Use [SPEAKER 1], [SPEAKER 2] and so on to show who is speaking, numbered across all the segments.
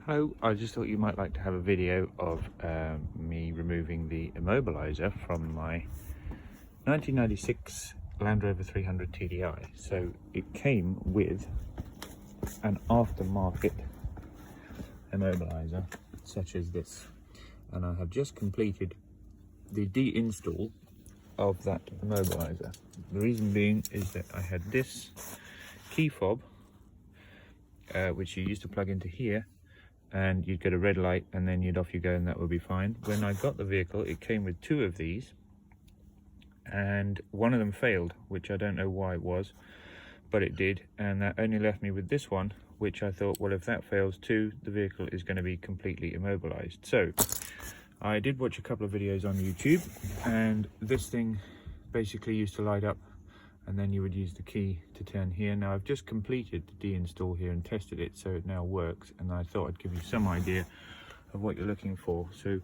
[SPEAKER 1] Hello, I just thought you might like to have a video of me removing the immobiliser from my 1996 Land Rover 300 TDI. So it came with an aftermarket immobiliser such as this, and I have just completed the deinstall of that immobiliser. The reason being is that I had this key fob which you used to plug into here, and you'd get a red light and then off you go, and that would be fine. When I got the vehicle, it came with two of these, and one of them failed, which I don't know why it was, but it did, and that only left me with this one, which I thought, well, if that fails too, the vehicle is going to be completely immobilized. So I did watch a couple of videos on YouTube, and this thing basically used to light up, and then you would use the key to turn here. Now I've just completed the deinstall here and tested it, so it now works, and I thought I'd give you some idea of what you're looking for. So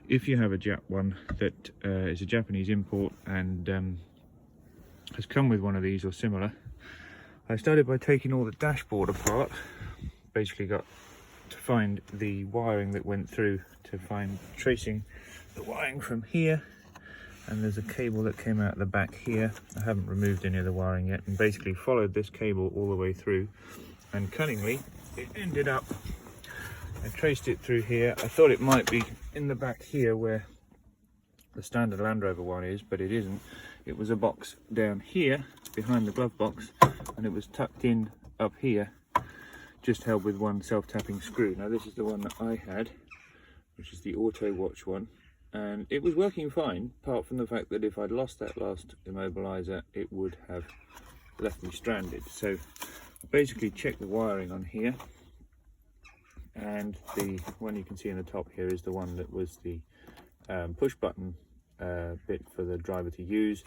[SPEAKER 1] if you have a Jap one that is a Japanese import and has come with one of these or similar, I started by taking all the dashboard apart. Basically got to find the wiring that went through, to find tracing the wiring from here, and there's a cable that came out the back here. I haven't removed any of the wiring yet, and basically followed this cable all the way through, and cunningly it ended up, I traced it through here. I thought it might be in the back here where the standard Land Rover one is, but it isn't. It was a box down here behind the glove box, and it was tucked in up here, just held with one self-tapping screw. Now this is the one that I had, which is the auto watch one, and it was working fine, apart from the fact that if I'd lost that last immobiliser, it would have left me stranded. So I basically checked the wiring on here, and the one you can see in the top here is the one that was the push button bit for the driver to use.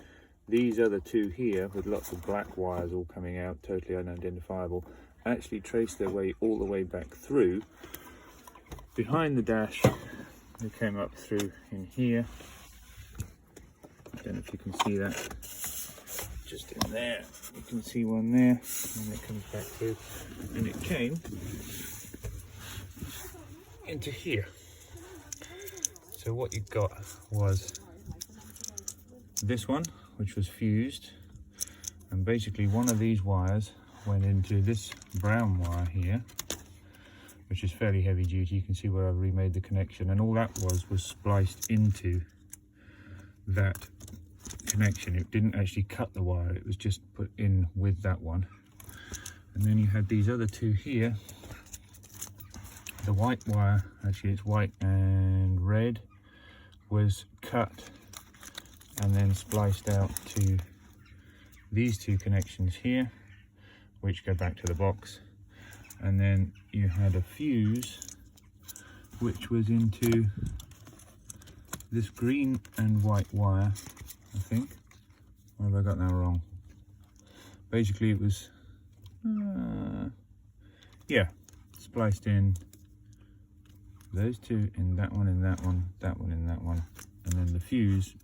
[SPEAKER 1] These other two here, with lots of black wires all coming out, totally unidentifiable, actually trace their way all the way back through behind the dash. They came up through in here. I don't know if you can see that, just in there. You can see one there, and it comes back through, and it came into here. So what you got was this one, which was fused, and basically one of these wires went into this brown wire here, which is fairly heavy duty. You can see where I've remade the connection, and all that was spliced into that connection. It didn't actually cut the wire, it was just put in with that one. And then you had these other two here. The white wire, actually it's white and red, was cut and then spliced out to these two connections here, which go back to the box. And then you had a fuse which was into this green and white wire, I think. Or have I got that wrong? Basically it was yeah, spliced in those two in that one, in that one, that one in that one, and then the fuse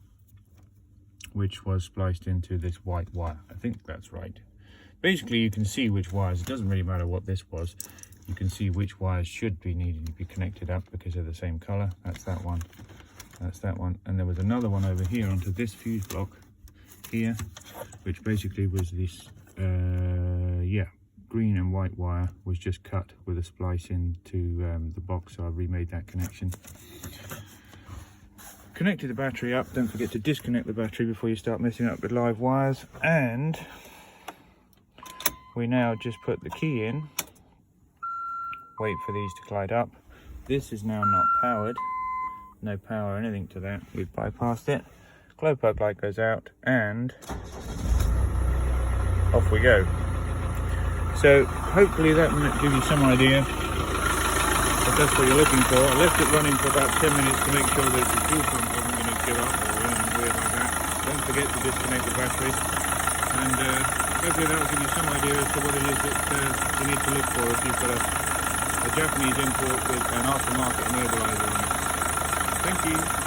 [SPEAKER 1] which was spliced into this white wire. I think that's right. Basically you can see which wires, it doesn't really matter what this was, you can see which wires should be needed to be connected up because they're the same color. That's that one, that's that one, and there was another one over here onto this fuse block here, which basically was this yeah, green and white wire was just cut with a splice into the box, so I remade that connection. Connected the battery up. Don't forget to disconnect the battery before you start messing up with live wires. And we now just put the key in, wait for these to glide up. This is now not powered, no power or anything to that, we've bypassed it. Glow plug light goes out, and off we go. So hopefully that will give you some idea if that's what you're looking for. I left it running for about 10 minutes to make sure that the fuel pump wasn't going to give up or anything weird like that. Don't forget to disconnect the battery, and hopefully that will give you some idea as to what it is that you need to look for if you've got a Japanese import with an aftermarket immobiliser on it. Thank you.